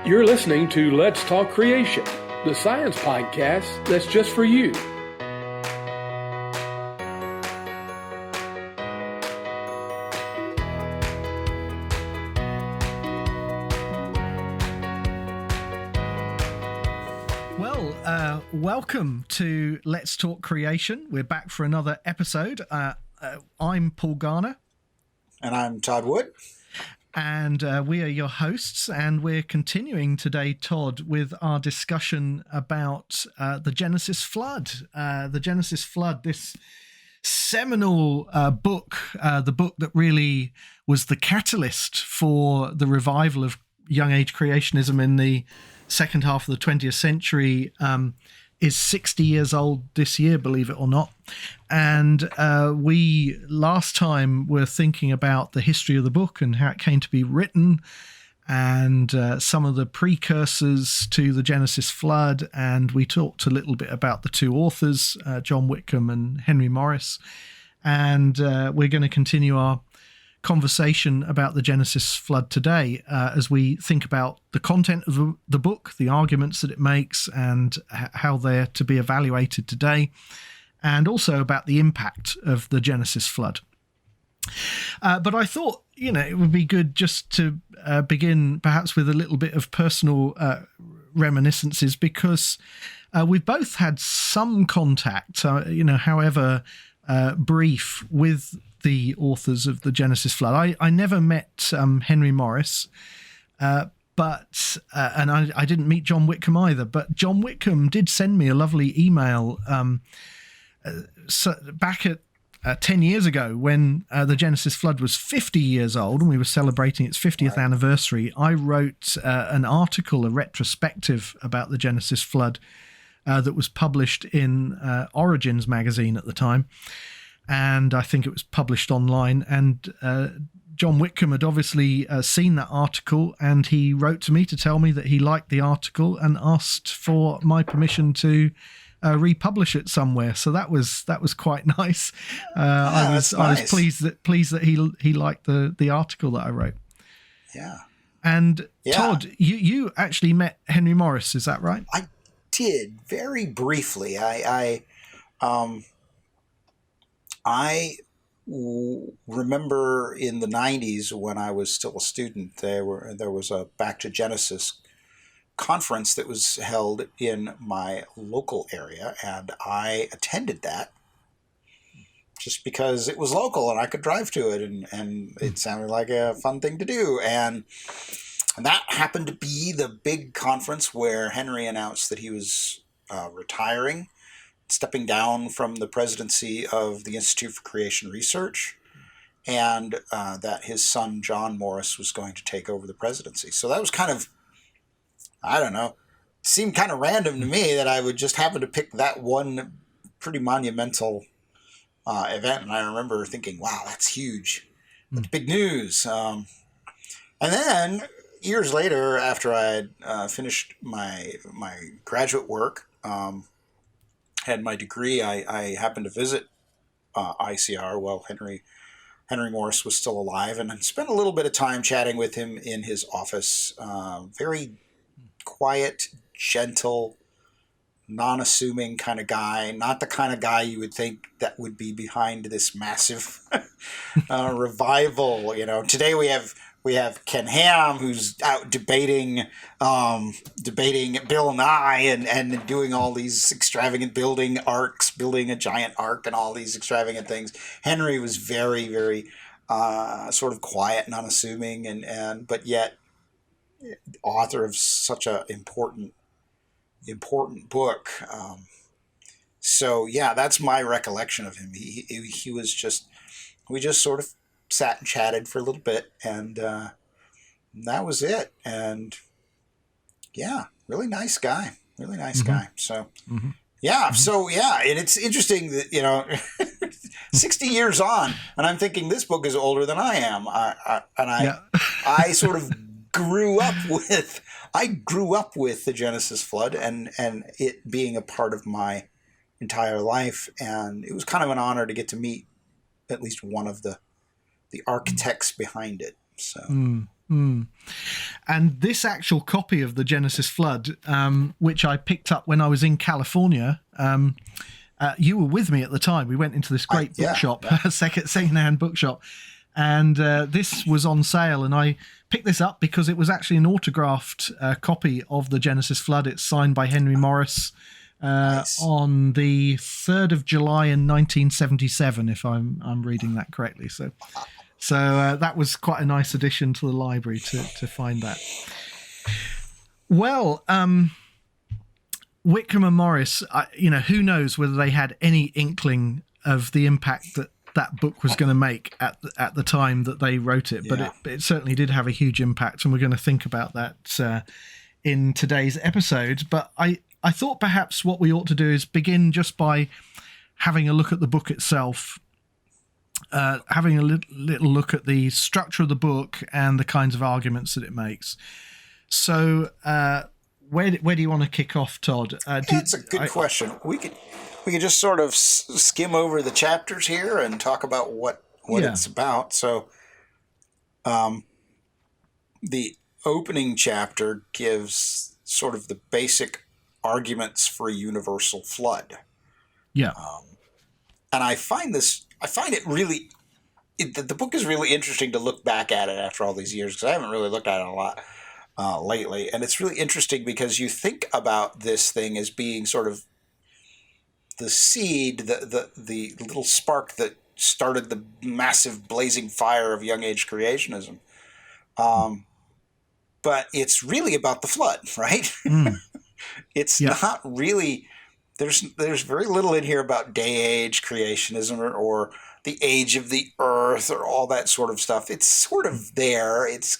You're listening to Let's Talk Creation, the science podcast that's just for you. Welcome to Let's Talk Creation. We're back for another episode. I'm Paul Garner. And I'm Todd Wood. And we are your hosts, and we're continuing today, Todd, with our discussion about the Genesis Flood. The Genesis Flood, this seminal book, the book that really was the catalyst for the revival of young age creationism in the second half of the 20th century, is 60 years old this year, believe it or not. And we last time were thinking about the history of the book and how it came to be written, and some of the precursors to the Genesis Flood. And we talked a little bit about the two authors, John Whitcomb and Henry Morris. And we're going to continue our conversation about the Genesis Flood today as we think about the content of the book, the arguments that it makes, and how they're to be evaluated today, and also about the impact of the Genesis Flood. But I thought, it would be good just to begin perhaps with a little bit of personal reminiscences, because we've both had some contact, however brief, with the authors of the Genesis Flood. I never met Henry Morris, but I didn't meet John Whitcomb either. But John Whitcomb did send me a lovely email back at 10 years ago when the Genesis Flood was 50 years old and we were celebrating its 50th anniversary. I wrote an article, a retrospective about the Genesis Flood that was published in Origins magazine at the time. And I think it was published online. And John Whitcomb had obviously seen that article, and he wrote to me to tell me that he liked the article and asked for my permission to republish it somewhere. So that was quite nice. I was pleased that he liked the article that I wrote. Yeah. And Todd, you actually met Henry Morris, is that right? I did, very briefly. I remember in the 90s when I was still a student, there was a Back to Genesis conference that was held in my local area, and I attended that just because it was local and I could drive to it, and it sounded like a fun thing to do. And that happened to be the big conference where Henry announced that he was retiring, stepping down from the presidency of the Institute for Creation Research, and that his son, John Morris, was going to take over the presidency. So that was kind of, I don't know, seemed kind of random to me that I would just happen to pick that one pretty monumental event. And I remember thinking, wow, that's huge. That's big news. And then years later, after I had finished my graduate work, had my degree, I happened to visit ICR while Henry Morris was still alive, and spent a little bit of time chatting with him in his office. Very quiet, gentle, non-assuming kind of guy, not the kind of guy you would think that would be behind this massive revival. Today we have Ken Ham, who's out debating Bill Nye and doing all these extravagant building a giant ark and all these extravagant things. Henry was very, very sort of quiet and unassuming, but yet author of such a important book. So yeah, that's my recollection of him. He was just, we just sort of sat and chatted for a little bit, and that was it. And yeah, really nice guy. So and it's interesting that 60 years on, and I'm thinking this book is older than I am. I sort of grew up with the Genesis Flood and it being a part of my entire life, and it was kind of an honor to get to meet at least one of the architects behind it. So And this actual copy of the Genesis Flood, which I picked up when I was in California, you were with me at the time. We went into this great bookshop, second-hand bookshop, and this was on sale. And I picked this up because it was actually an autographed copy of the Genesis Flood. It's signed by Henry Morris on the 3rd of July in 1977, if I'm reading that correctly. So that was quite a nice addition to the library to find that. Well, Whitcomb and Morris, who knows whether they had any inkling of the impact that book was going to make at the time that they wrote it, but it certainly did have a huge impact, and we're going to think about that in today's episode. But I thought perhaps what we ought to do is begin just by having a look at the book itself, having a little look at the structure of the book and the kinds of arguments that it makes. So where do you want to kick off, Todd? That's a good question. We could just sort of skim over the chapters here and talk about what it's about. So the opening chapter gives sort of the basic arguments for a universal flood. Yeah. And I find it really, the book is really interesting to look back at it after all these years, because I haven't really looked at it a lot lately. And it's really interesting because you think about this thing as being sort of the seed, the little spark that started the massive blazing fire of young age creationism. But it's really about the flood, right? It's not really, there's very little in here about day age creationism or the age of the earth or all that sort of stuff. It's sort of there. It's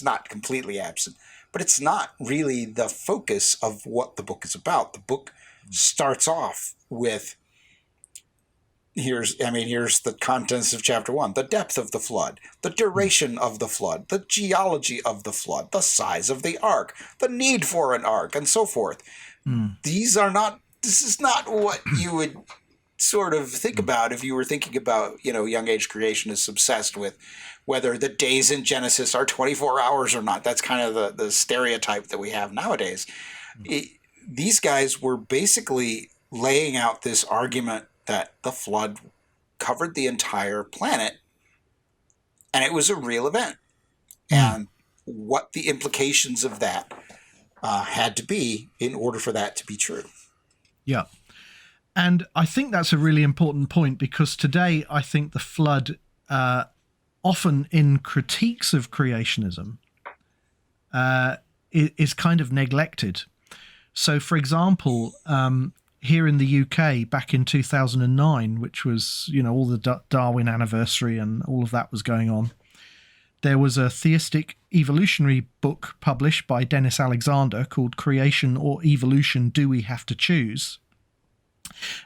not completely absent, but it's not really the focus of what the book is about. The book starts off with, here's the contents of chapter 1, the depth of the flood, the duration of the flood, the geology of the flood, the size of the ark, the need for an ark, and so forth. This is not what you would sort of think about if you were thinking about, young age creationists obsessed with whether the days in Genesis are 24 hours or not. That's kind of the stereotype that we have nowadays. These guys were basically laying out this argument that the flood covered the entire planet and it was a real event, and what the implications of that had to be in order for that to be true. Yeah. And I think that's a really important point, because today I think the flood, often in critiques of creationism, is kind of neglected. So, for example, here in the UK back in 2009, which was, all the Darwin anniversary and all of that was going on, there was a theistic evolutionary book published by Dennis Alexander called Creation or Evolution, Do We Have to Choose?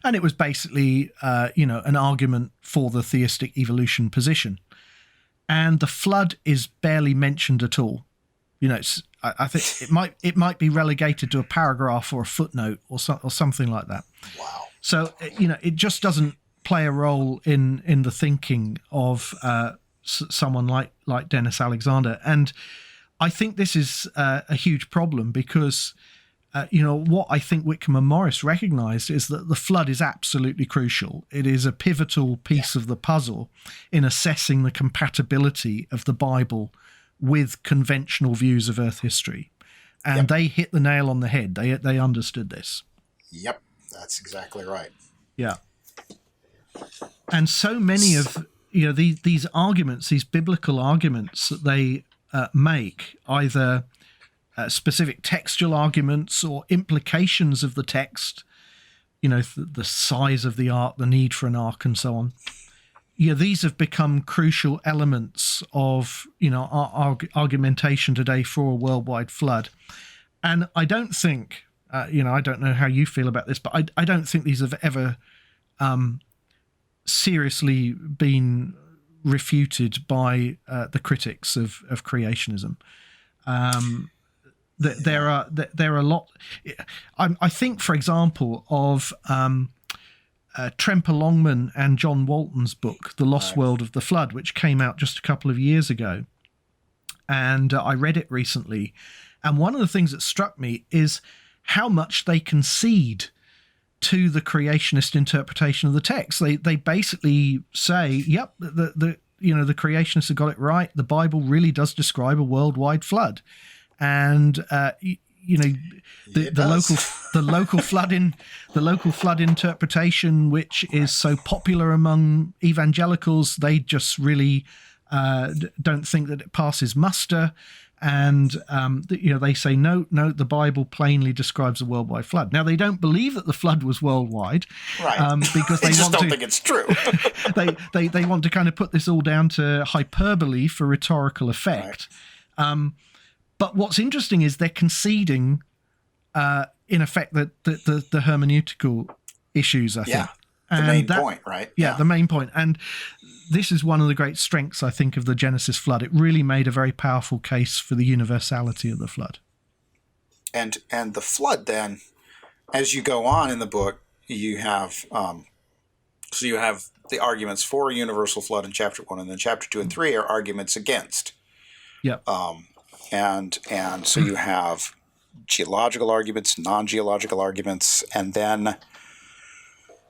And it was basically, an argument for the theistic evolution position. And the flood is barely mentioned at all. I think it might be relegated to a paragraph or a footnote or something like that. Wow. So, it just doesn't play a role in the thinking of someone like Dennis Alexander. And I think this is a huge problem because, what I think Whitcomb and Morris recognized is that the flood is absolutely crucial. It is a pivotal piece of the puzzle in assessing the compatibility of the Bible with conventional views of Earth history. And they hit the nail on the head. They understood this. Yep, that's exactly right. Yeah. And so many of these arguments, these biblical arguments that they make, either specific textual arguments or implications of the text, the size of the ark, the need for an ark, and so on. These have become crucial elements of, our argumentation today for a worldwide flood. And I don't think, I don't know how you feel about this, but I don't think these have ever seriously been refuted by the critics of creationism. There are a lot. I think, for example, of Tremper Longman and John Walton's book, The Lost World of the Flood, which came out just a couple of years ago. and I read it recently. And one of the things that struck me is how much they concede to the creationist interpretation of the text. They basically say, "Yep, the creationists have got it right. The Bible really does describe a worldwide flood," and the local flood interpretation, which is so popular among evangelicals, they just really don't think that it passes muster. And they say no, the Bible plainly describes a worldwide flood. Now, they don't believe that the flood was worldwide, right? Because they just don't think it's true. they want to kind of put this all down to hyperbole for rhetorical effect. Right. But what's interesting is they're conceding, in effect, that the hermeneutical issues. I think the main point, right? Yeah, the main point. And this is one of the great strengths, I think, of the Genesis flood. It really made a very powerful case for the universality of the flood. And the flood, then, as you go on in the book, you have you have the arguments for a universal flood in chapter 1, and then chapter 2 and 3 are arguments against. Yeah. And so you have geological arguments, non-geological arguments, and then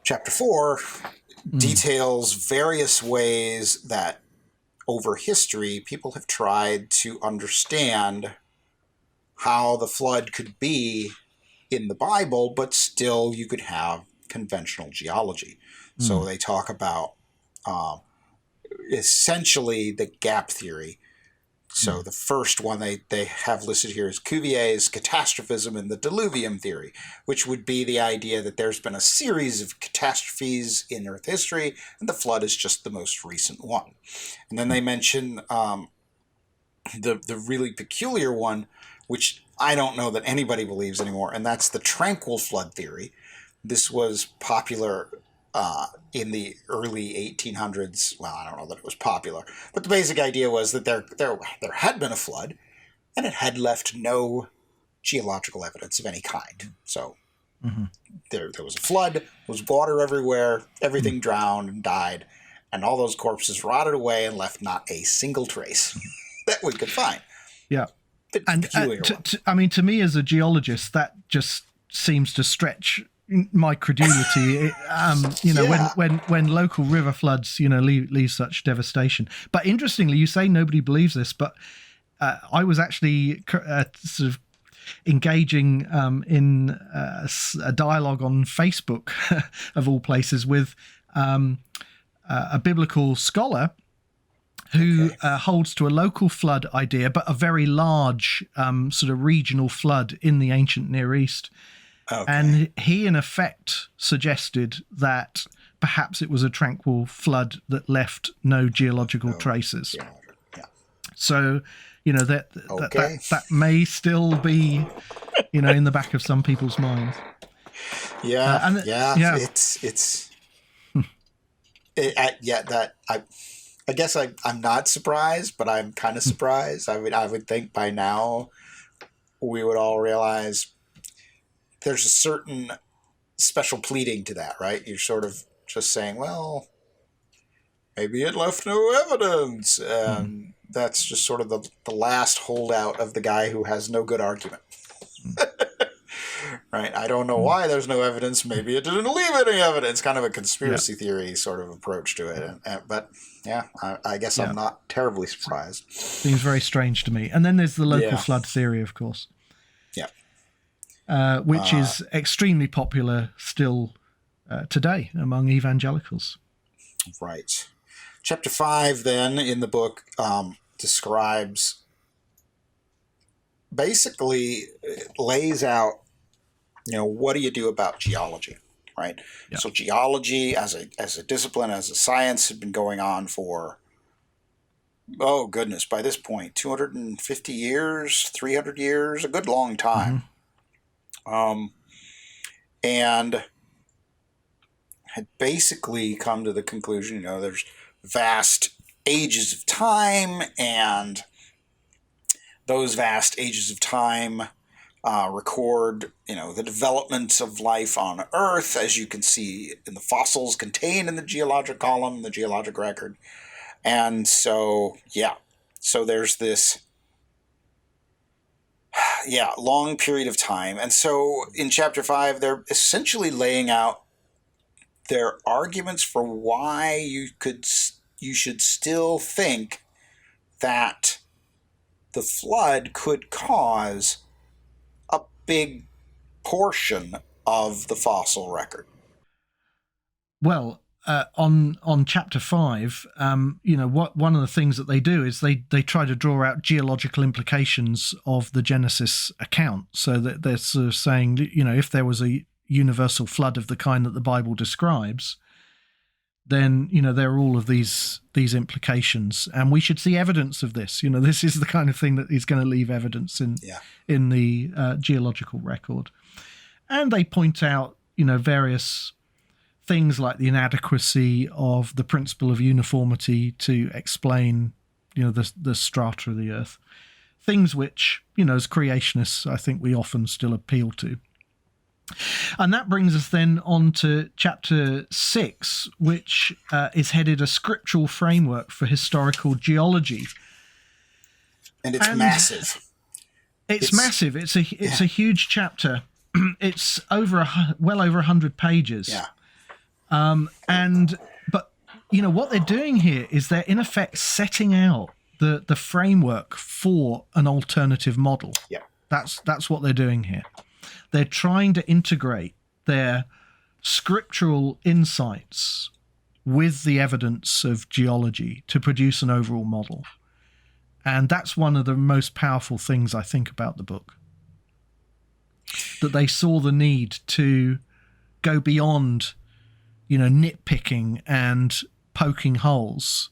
chapter 4 details various ways that over history people have tried to understand how the flood could be in the Bible, but still you could have conventional geology. So they talk about essentially the gap theory. So the first one they have listed here is Cuvier's catastrophism and the diluvium theory, which would be the idea that there's been a series of catastrophes in Earth history, and the flood is just the most recent one. And then they mention the really peculiar one, which I don't know that anybody believes anymore, and that's the tranquil flood theory. This was popular in the early 1800s. Well, I don't know that it was popular, but the basic idea was that there had been a flood, and it had left no geological evidence of any kind. So there was a flood, there was water everywhere, everything drowned and died, and all those corpses rotted away and left not a single trace that we could find. Yeah. And to me as a geologist, that just seems to stretch my credulity. When local river floods leave such devastation. But interestingly, you say nobody believes this, but I was actually sort of engaging in a dialogue on Facebook of all places with a biblical scholar who holds to a local flood idea, but a very large sort of regional flood in the ancient Near East. Okay. And he, in effect, suggested that perhaps it was a tranquil flood that left no geological traces. Yeah. So, that may still be, in the back of some people's minds. Yeah, I guess I'm not surprised, but I'm kind of surprised. I would think by now we would all realize there's a certain special pleading to that, right? You're sort of just saying, well, maybe it left no evidence. That's just sort of the last holdout of the guy who has no good argument. Right? I don't know why there's no evidence. Maybe it didn't leave any evidence. Kind of a conspiracy theory sort of approach to it. But yeah, I guess I'm not terribly surprised. Seems very strange to me. And then there's the local flood theory, of course. Yeah. Which is extremely popular still today among evangelicals. Right. Chapter 5, then, in the book describes, basically lays out, what do you do about geology, right? Yeah. So geology as a discipline, as a science, had been going on for, oh goodness, by this point, 250 years, 300 years, a good long time. And had basically come to the conclusion, there's vast ages of time, and those vast ages of time record, the development of life on Earth, as you can see in the fossils contained in the geologic column, the geologic record. And so, so there's this Yeah, long period of time. And so in chapter 5, they're essentially laying out their arguments for why you should still think that the flood could cause a big portion of the fossil record. Well, on chapter 5, one of the things that they do is they try to draw out geological implications of the Genesis account, so that they're sort of saying, if there was a universal flood of the kind that the Bible describes, then there are all of these implications, and we should see evidence of this. This is the kind of thing that is going to leave evidence in the geological record. And they point out various things like the inadequacy of the principle of uniformity to explain the strata of the earth, things which as creationists I think we often still appeal to. And that brings us then on to chapter 6, which is headed A Scriptural Framework for Historical Geology. And it's massive. It's massive. It's a huge chapter. It's well over 100 pages. Yeah. But what they're doing here is they're in effect setting out the framework for an alternative model. Yeah. That's what they're doing here. They're trying to integrate their scriptural insights with the evidence of geology to produce an overall model. And that's one of the most powerful things I think about the book. That they saw the need to go beyond, nitpicking and poking holes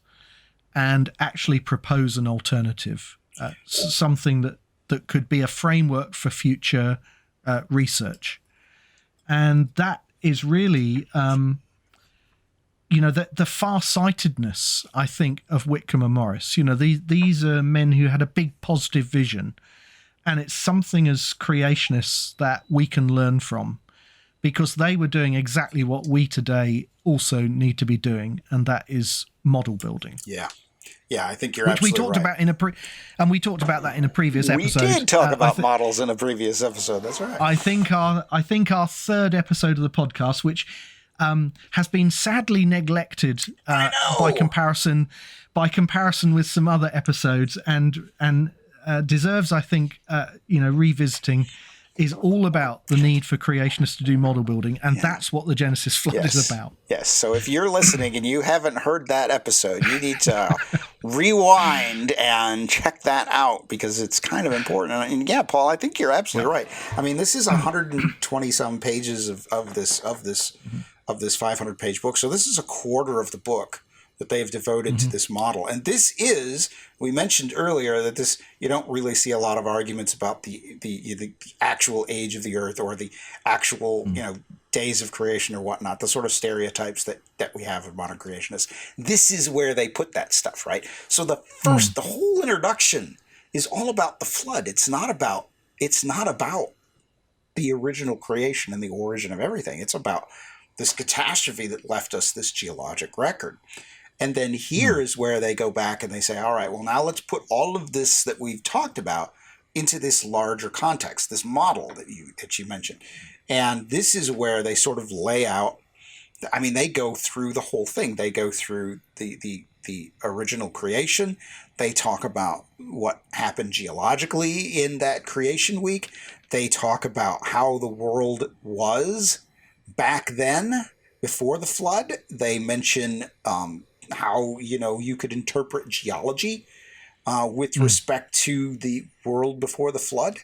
and actually propose an alternative, something that could be a framework for future research. And that is really, the far-sightedness, I think, of Whitcomb and Morris. These are men who had a big positive vision, and it's something as creationists that we can learn from, because they were doing exactly what we today also need to be doing, and that is model building. Yeah. Yeah, I think you're absolutely right. Which we talked about and we talked about that in a previous episode. We did talk about models in a previous episode. That's right. I think our third episode of the podcast, which has been sadly neglected by comparison with some other episodes, and deserves, I think, revisiting, is all about the need for creationists to do model building, and that's what the Genesis flood is about. Yes. So if you're listening and you haven't heard that episode, you need to rewind and check that out, because it's kind of important. And yeah, Paul, I think you're absolutely right. I mean, this is 120 some pages of this 500-page book. So this is a quarter of the book that they've devoted to this model. And this is, we mentioned earlier that this, you don't really see a lot of arguments about the actual age of the earth or the actual, days of creation or whatnot, the sort of stereotypes that we have of modern creationists. This is where they put that stuff, right? So the whole introduction is all about the flood. It's not about the original creation and the origin of everything. It's about this catastrophe that left us this geologic record. And then here is where they go back and they say, all right, well, now let's put all of this that we've talked about into this larger context, this model that you mentioned. And this is where they sort of lay out, I mean, they go through the whole thing. They go through the original creation. They talk about what happened geologically in that creation week. They talk about how the world was back then before the flood. They mention how you could interpret geology with respect to the world before the flood,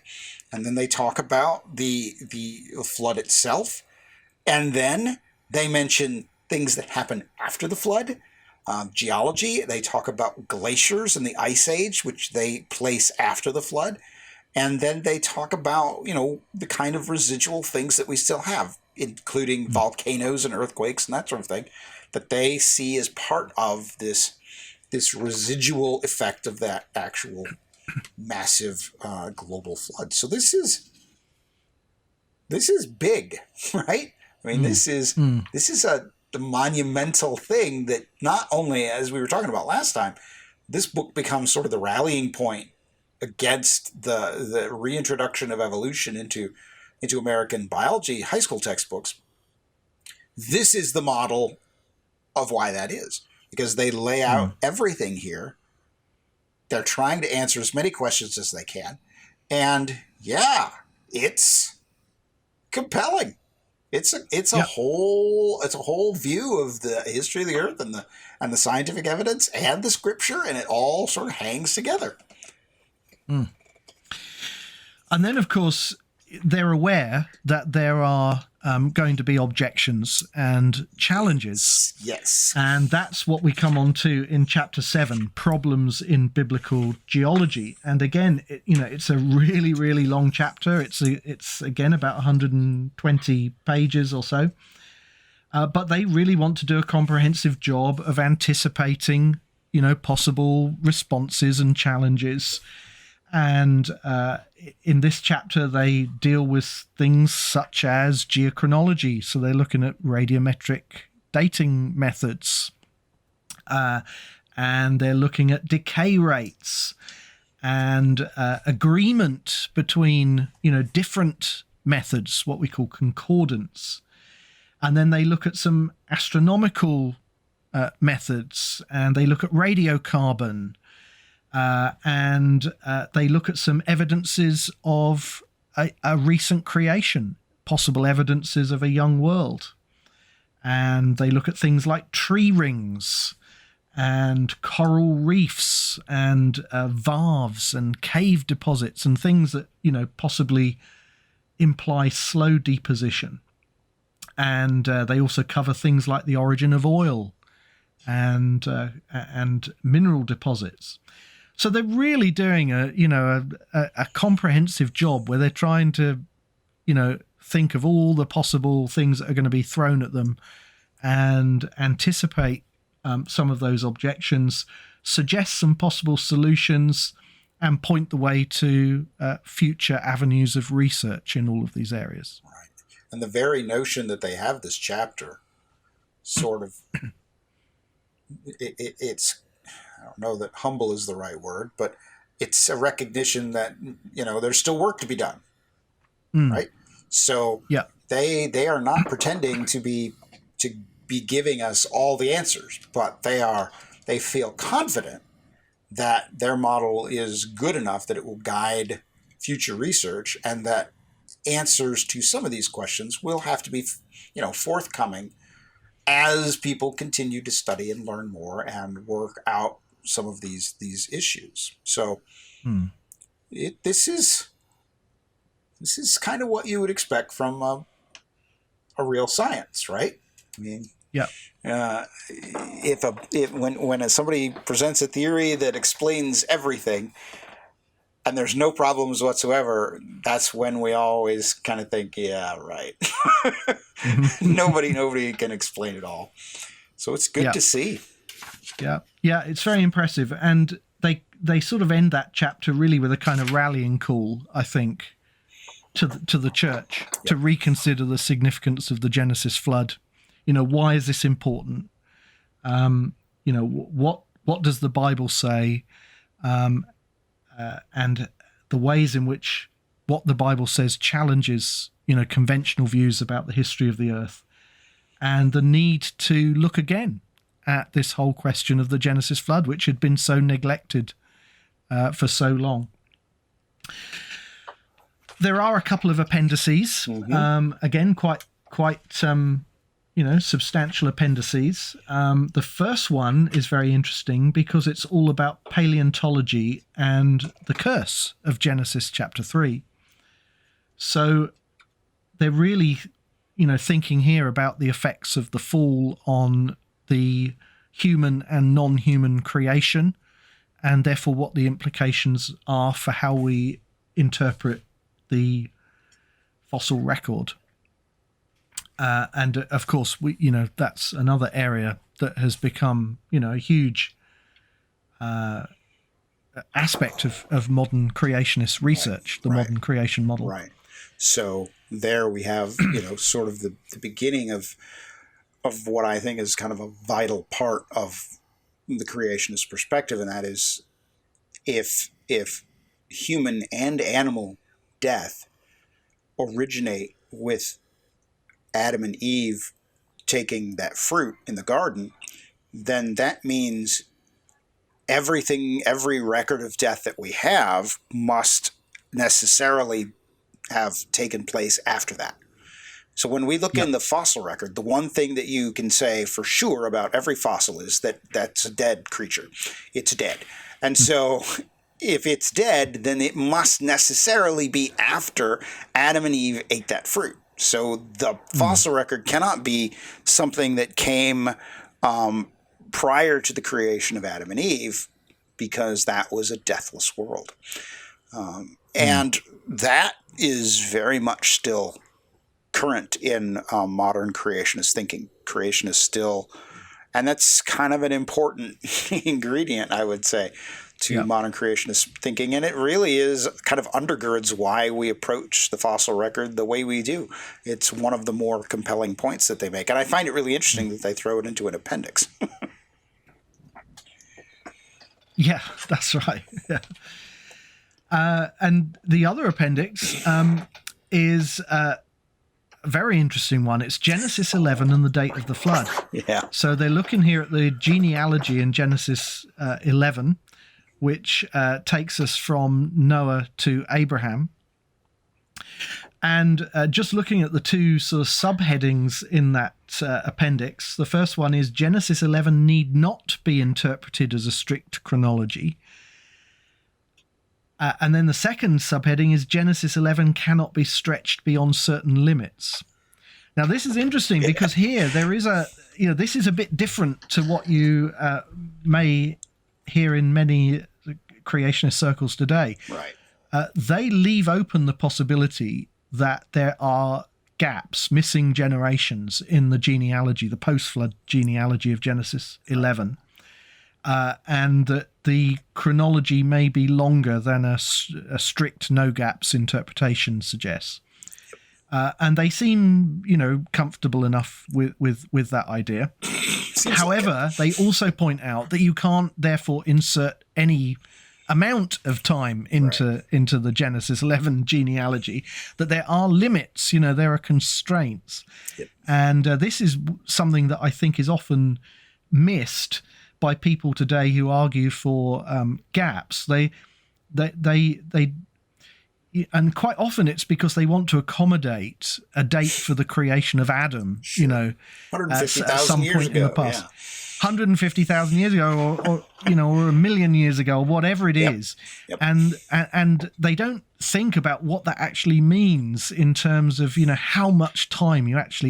and then they talk about the flood itself, and then they mention things that happen after the flood. Geology, they talk about glaciers and the ice age, which they place after the flood, and then they talk about the kind of residual things that we still have, including volcanoes and earthquakes and that sort of thing, that they see as part of this residual effect of that actual massive global flood. So this is big, right? I mean, this is the monumental thing that not only, as we were talking about last time, this book becomes sort of the rallying point against the reintroduction of evolution into American biology high school textbooks, this is the model of why that is, because they lay out everything here. They're trying to answer as many questions as they can. And yeah, it's compelling. It's a whole view of the history of the earth and the scientific evidence and the scripture, and it all sort of hangs together. And then, of course, they're aware that there are going to be objections and challenges. Yes. And that's what we come on to in Chapter 7, Problems in Biblical Geology. And again, it's a really, really long chapter. It's again, about 120 pages or so. But they really want to do a comprehensive job of anticipating, possible responses and challenges. And in this chapter, they deal with things such as geochronology. So they're looking at radiometric dating methods. And they're looking at decay rates and agreement between, different methods, what we call concordance. And then they look at some astronomical methods, and they look at radiocarbon. And they look at some evidences of a recent creation, possible evidences of a young world. And they look at things like tree rings and coral reefs and varves and cave deposits and things that, possibly imply slow deposition. And they also cover things like the origin of oil and mineral deposits. So they're really doing a comprehensive job where they're trying to, think of all the possible things that are going to be thrown at them and anticipate some of those objections, suggest some possible solutions, and point the way to future avenues of research in all of these areas. Right. And the very notion that they have this chapter sort of, it's, I don't know that humble is the right word, but it's a recognition that, there's still work to be done. Right. So yeah, they are not pretending to be giving us all the answers, but they feel confident that their model is good enough that it will guide future research, and that answers to some of these questions will have to be, forthcoming as people continue to study and learn more and work out some of these issues. So this is kind of what you would expect from a real science, right? I mean, yeah. When somebody presents a theory that explains everything and there's no problems whatsoever, that's when we always kind of think, yeah, right. Nobody can explain it all. So it's good to see. Yeah, it's very impressive, and they sort of end that chapter really with a kind of rallying call, I think, to the church to reconsider the significance of the Genesis flood. Why is this important? What does the Bible say? And the ways in which what the Bible says challenges, conventional views about the history of the earth, and the need to look again at this whole question of the Genesis flood, which had been so neglected for so long. There are a couple of appendices, again, quite substantial appendices. The first one is very interesting because it's all about paleontology and the curse of Genesis chapter 3. So they're really, thinking here about the effects of the fall on the human and non-human creation, and therefore what the implications are for how we interpret the fossil record. And of course, that's another area that has become, a huge aspect of modern creationist research, the modern creation model. Right. So there we have, sort of the beginning of what I think is kind of a vital part of the creationist perspective, and that is if human and animal death originate with Adam and Eve taking that fruit in the garden, then that means every record of death that we have must necessarily have taken place after that. So when we look in the fossil record, the one thing that you can say for sure about every fossil is that that's a dead creature. It's dead. And so if it's dead, then it must necessarily be after Adam and Eve ate that fruit. So the fossil record cannot be something that came prior to the creation of Adam and Eve, because that was a deathless world. And that is very much still current in modern creationist thinking. Creationists still, and that's kind of an important ingredient, I would say, to modern creationist thinking. And it really is kind of undergirds why we approach the fossil record the way we do. It's one of the more compelling points that they make. And I find it really interesting that they throw it into an appendix. Yeah, that's right. Yeah. And the other appendix is a very interesting one. It's Genesis 11 and the date of the flood. Yeah. So they're looking here at the genealogy in Genesis 11, which takes us from Noah to Abraham. And just looking at the two sort of subheadings in that appendix, the first one is Genesis 11 need not be interpreted as a strict chronology. And then the second subheading is Genesis 11 cannot be stretched beyond certain limits. Now, this is interesting because here there is this is a bit different to what you may hear in many creationist circles today. Right. They leave open the possibility that there are gaps, missing generations in the genealogy, the post-flood genealogy of Genesis 11. And that the chronology may be longer than a strict no gaps interpretation suggests. And they seem, comfortable enough with that idea. However, they also point out that you can't therefore insert any amount of time into the Genesis 11 genealogy, that there are limits, there are constraints. Yep. And this is something that I think is often missed by people today who argue for gaps. They and quite often it's because they want to accommodate a date for the creation of Adam, sure. 150,000 years ago, in the past. 150,000 years ago, or a million years ago, or whatever it is. Yep. And they don't think about what that actually means in terms of, how much time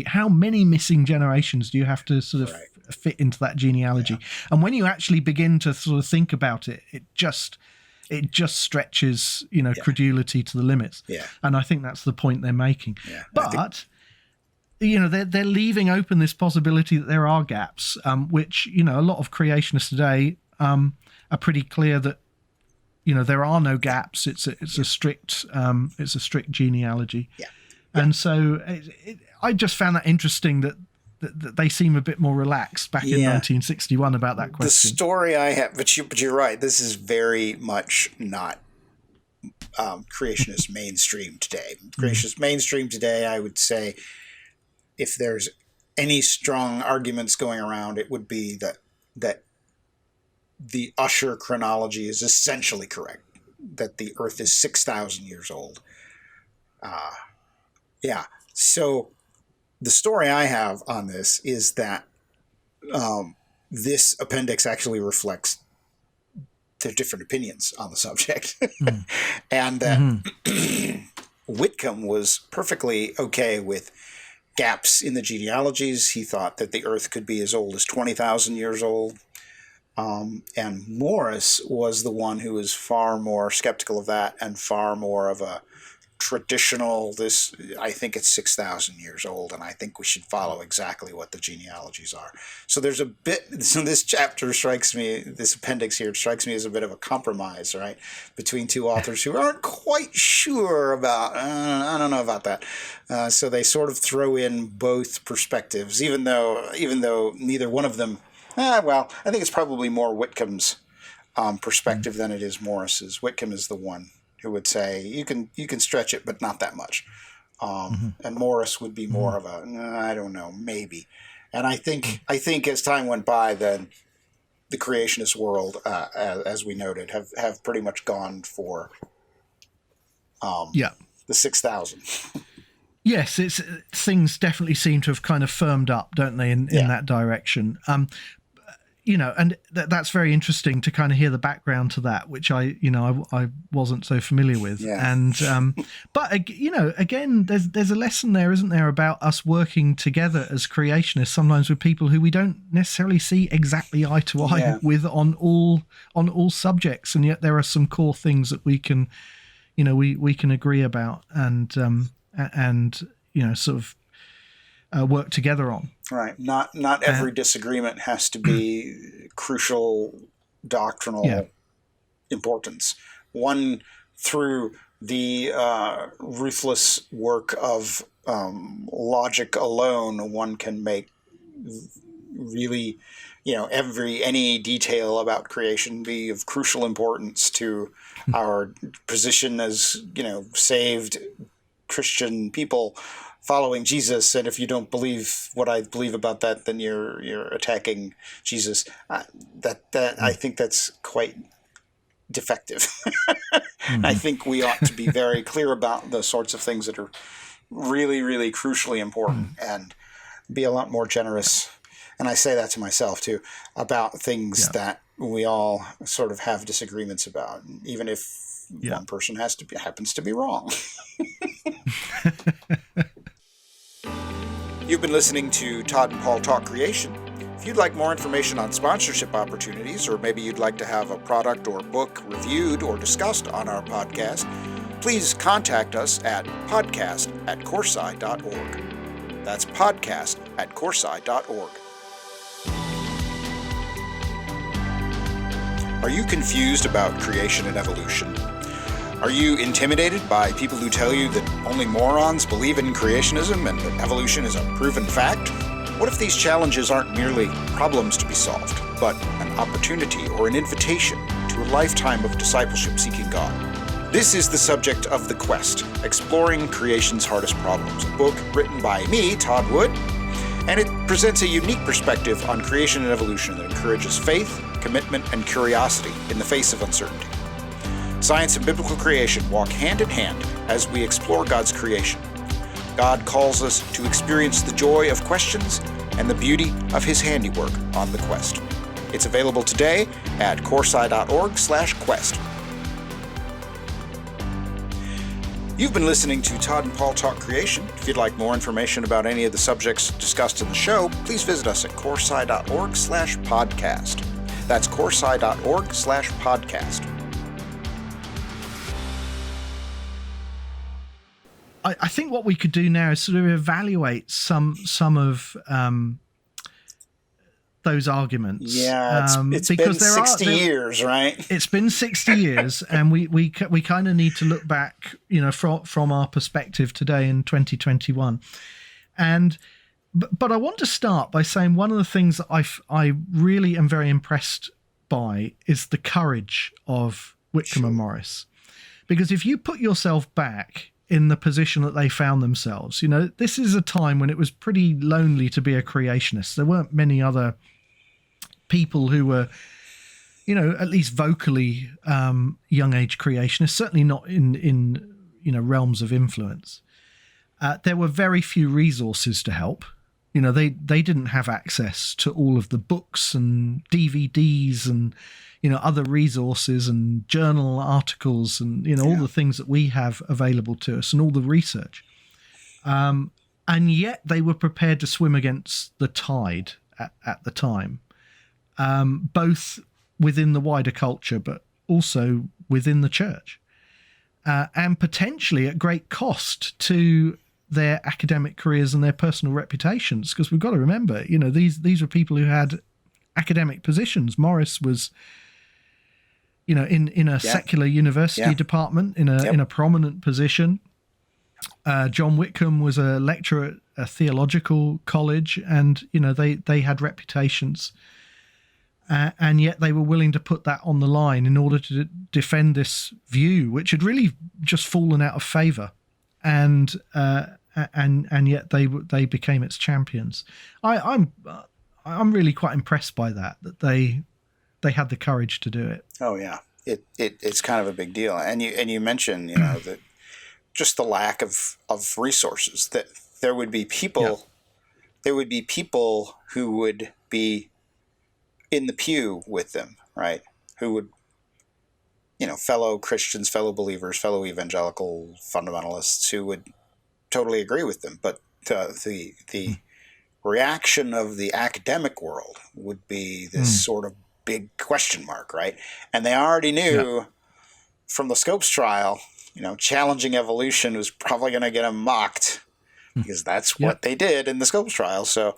how many missing generations do you have to sort of fit into that genealogy? Yeah. And when you actually begin to sort of think about it, it just stretches, credulity to the limits. Yeah. And I think that's the point they're making. Yeah. But they're leaving open this possibility that there are gaps, which, a lot of creationists today are pretty clear that, there are no gaps. It's a strict genealogy. Yeah. And so I just found that interesting that they seem a bit more relaxed back in 1961 about that question. The story I have, but you're right. This is very much not creationist mainstream today. Creationist mainstream today, I would say, if there's any strong arguments going around, it would be that the Usher chronology is essentially correct, that the Earth is 6,000 years old. So the story I have on this is that this appendix actually reflects their different opinions on the subject. And that Whitcomb was perfectly okay with gaps in the genealogies. He thought that the Earth could be as old as 20,000 years old. And Morris was the one who was far more skeptical of that and far more of a traditional, I think it's 6,000 years old, and I think we should follow exactly what the genealogies are. So there's this chapter this appendix here strikes me as a bit of a compromise, right, between two authors who aren't quite sure about, I don't know about that. So they sort of throw in both perspectives, even though neither one of them, I think it's probably more Whitcomb's perspective than it is Morris's. Whitcomb is the one who would say you can stretch it, but not that much. And Morris would be more of a I don't know, maybe. And I think as time went by, then the creationist world, as we noted, have pretty much gone for the 6,000. Yes, things definitely seem to have kind of firmed up, don't they, in that direction. And that's very interesting to kind of hear the background to that, which I wasn't so familiar with. Yeah. And but again, there's a lesson there, isn't there, about us working together as creationists, sometimes with people who we don't necessarily see exactly eye to eye with on all subjects, and yet there are some core things that we can agree about and sort of work together on. Right. Not every disagreement has to be crucial doctrinal importance. One, through the ruthless work of logic alone, one can make really, any detail about creation be of crucial importance to our position as, saved Christian people following Jesus. And if you don't believe what I believe about that, then you're attacking Jesus. I think that's quite defective. I think we ought to be very clear about the sorts of things that are really, really crucially important and be a lot more generous. And I say that to myself too, about things that we all sort of have disagreements about, even if one person happens to be wrong. You've been listening to Todd and Paul Talk Creation. If you'd like more information on sponsorship opportunities, or maybe you'd like to have a product or book reviewed or discussed on our podcast, please contact us at podcast@coresci.org. That's podcast@coresci.org. Are you confused about creation and evolution? Are you intimidated by people who tell you that only morons believe in creationism and that evolution is a proven fact? What if these challenges aren't merely problems to be solved, but an opportunity or an invitation to a lifetime of discipleship seeking God? This is the subject of The Quest, Exploring Creation's Hardest Problems, a book written by me, Todd Wood, and it presents a unique perspective on creation and evolution that encourages faith, commitment, and curiosity in the face of uncertainty. Science and biblical creation walk hand in hand as we explore God's creation. God calls us to experience the joy of questions and the beauty of His handiwork on the quest. It's available today at coresci.org/quest. You've been listening to Todd and Paul Talk Creation. If you'd like more information about any of the subjects discussed in the show, please visit us at coresci.org/podcast. That's coresci.org/podcast. I think what we could do now is sort of evaluate some of those arguments. Yeah, it's been 60 years, right? It's been 60 years, and we kind of need to look back, from our perspective today in 2021. But I want to start by saying one of the things that I really am very impressed by is the courage of Whitcomb and Morris, because if you put yourself back in the position that they found themselves, this is a time when it was pretty lonely to be a creationist. There weren't many other people who were, at least vocally young age creationists, certainly not in realms of influence. There were very few resources to help. They didn't have access to all of the books and DVDs and other resources and journal articles and all the things that we have available to us and all the research. And yet they were prepared to swim against the tide at the time, both within the wider culture but also within the church, and potentially at great cost to their academic careers and their personal reputations, because we've got to remember, these were people who had academic positions. Morris was in a secular university department in a prominent position. John Whitcomb was a lecturer at a theological college, and they had reputations. and yet they were willing to put that on the line in order to defend this view, which had really just fallen out of favor, and yet they became its champions. I'm really quite impressed by that they had the courage to do it. Oh yeah, it's kind of a big deal, and you mentioned that just the lack of resources, that there would be people who would be in the pew with them, right? Who would, fellow Christians, fellow believers, fellow evangelical fundamentalists who would totally agree with them. But the reaction of the academic world would be this sort of big question mark, right? And they already knew from the Scopes trial, challenging evolution was probably going to get them mocked because that's what they did in the Scopes trial. So,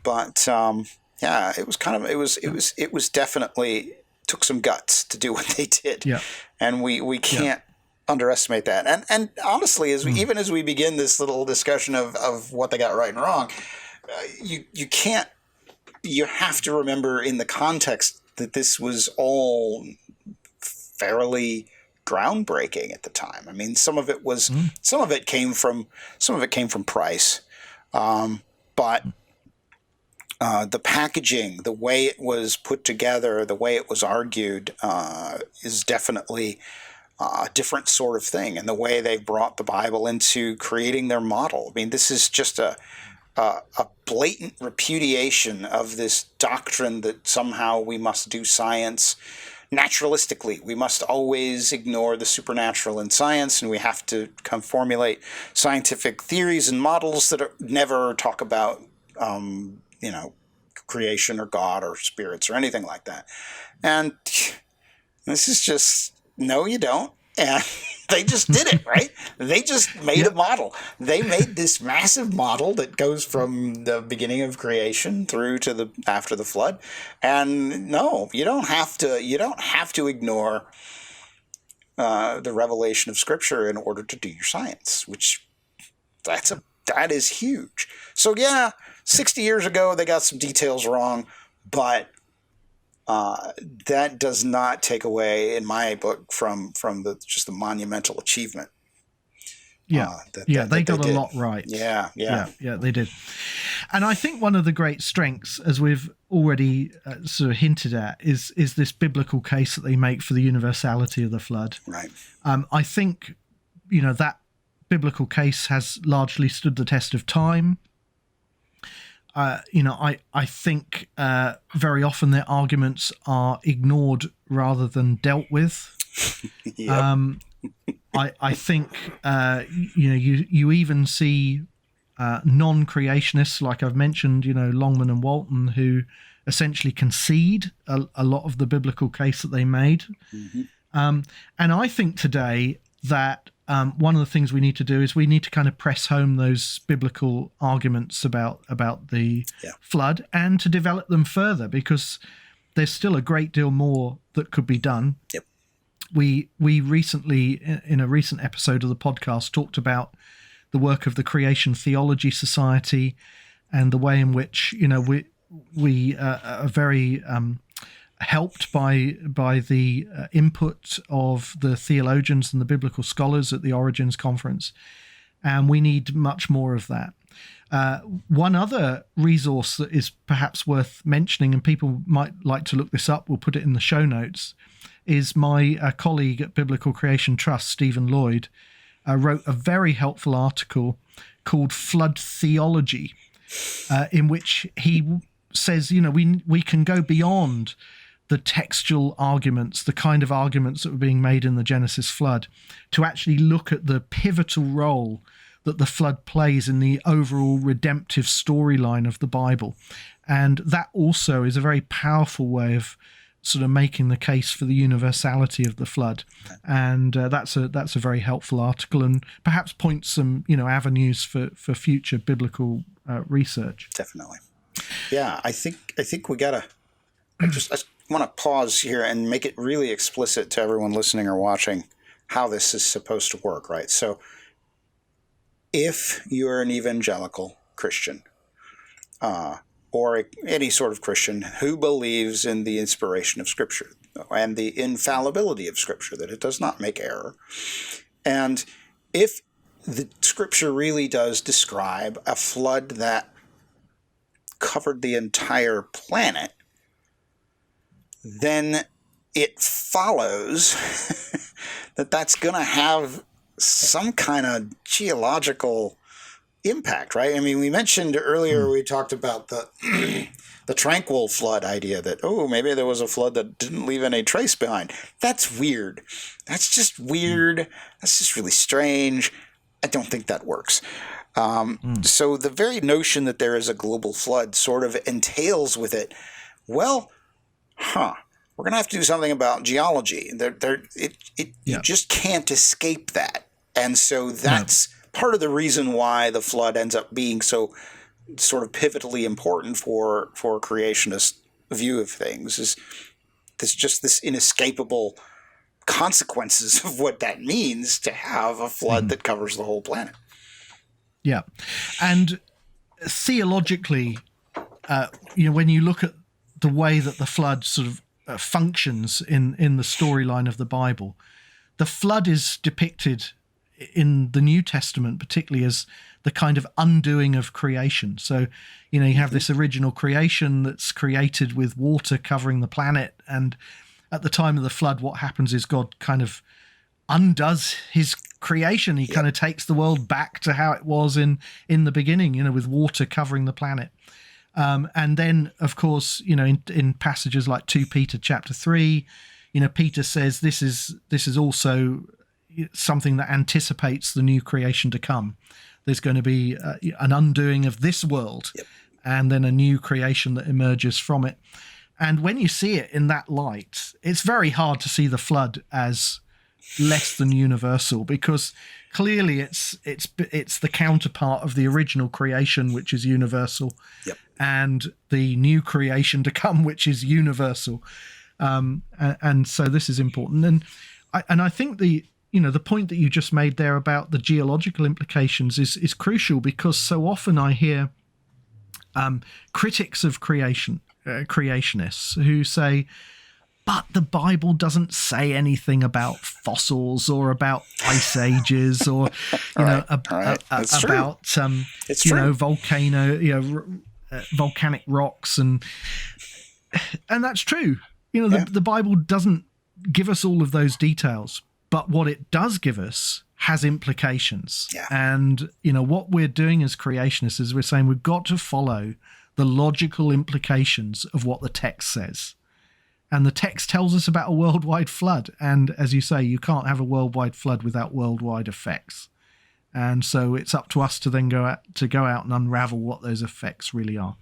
but it was definitely took some guts to do what they did. Yeah. And we can't underestimate that. And honestly, even as we begin this little discussion of what they got right and wrong, you have to remember in the context that this was all fairly groundbreaking at the time. I mean, some of it came from Price, but the packaging, the way it was put together, the way it was argued, is definitely a different sort of thing. And the way they brought the Bible into creating their model. I mean, this is just a blatant repudiation of this doctrine that somehow we must do science naturalistically. We must always ignore the supernatural in science, and we have to formulate scientific theories and models that never talk about creation or God or spirits or anything like that. And this is just, no, you don't. And they just did it, right? They just made a model. They made this massive model that goes from the beginning of creation through to after the flood. And no, you don't have to ignore the revelation of Scripture in order to do your science, which that is huge. So 60 years ago they got some details wrong, but that does not take away, in my book, from the monumental achievement. They got a lot right. Yeah, they did. And I think one of the great strengths, as we've already sort of hinted at, is this biblical case that they make for the universality of the flood. Right. I think that biblical case has largely stood the test of time. I think very often their arguments are ignored rather than dealt with. I think you even see non-creationists, like I've mentioned, Longman and Walton, who essentially concede a lot of the biblical case that they made. And I think today that one of the things we need to do is we need to kind of press home those biblical arguments about the flood and to develop them further, because there's still a great deal more that could be done. Yep. We recently, in a recent episode of the podcast, talked about the work of the Creation Theology Society and the way in which we are very helped by the input of the theologians and the biblical scholars at the Origins Conference, and we need much more of that. One other resource that is perhaps worth mentioning, and people might like to look this up, we'll put it in the show notes, is my colleague at Biblical Creation Trust, Stephen Lloyd, wrote a very helpful article called Flood Theology, in which he says, we can go beyond the textual arguments, the kind of arguments that were being made in the Genesis flood, to actually look at the pivotal role that the flood plays in the overall redemptive storyline of the Bible. And that also is a very powerful way of sort of making the case for the universality of the flood. And that's a very helpful article, and perhaps points some avenues for future biblical research. Definitely. Yeah, I think we gotta. I want to pause here and make it really explicit to everyone listening or watching how this is supposed to work, right? So if you're an evangelical Christian, or any sort of Christian who believes in the inspiration of Scripture and the infallibility of Scripture, that it does not make error. And if the Scripture really does describe a flood that covered the entire planet, then it follows that that's going to have some kind of geological impact, right? I mean, we mentioned earlier, we talked about the the tranquil flood idea that, oh, maybe there was a flood that didn't leave any trace behind. That's weird. That's just weird. That's just really strange. I don't think that works. So the very notion that there is a global flood sort of entails with it, well, we're going to have to do something about geology. You just can't escape that. And so that's part of the reason why the flood ends up being so sort of pivotally important for a creationist view of things, is this inescapable consequences of what that means to have a flood that covers the whole planet. Yeah. And theologically, when you look at the way that the flood sort of functions in the storyline of the Bible, the flood is depicted in the New Testament particularly as the kind of undoing of creation. So, you have this original creation that's created with water covering the planet, and at the time of the flood, what happens is God kind of undoes his creation. He kind of takes the world back to how it was in the beginning, with water covering the planet. And then, of course, in passages like 2 Peter chapter 3, Peter says this is also something that anticipates the new creation to come. There's going to be an undoing of this world, and then a new creation that emerges from it. And when you see it in that light, it's very hard to see the flood as less than universal, because clearly it's the counterpart of the original creation, which is universal, and the new creation to come, which is universal. And so this is important. And I think the point that you just made there about the geological implications is crucial, because so often I hear critics of creationists who say, but the Bible doesn't say anything about fossils or about ice ages or about volcanic rocks, and that's true. The Bible doesn't give us all of those details, but what it does give us has implications. And what we're doing as creationists is we're saying we've got to follow the logical implications of what the text says. And the text tells us about a worldwide flood. And as you say, you can't have a worldwide flood without worldwide effects. And so it's up to us to then go out and unravel what those effects really are.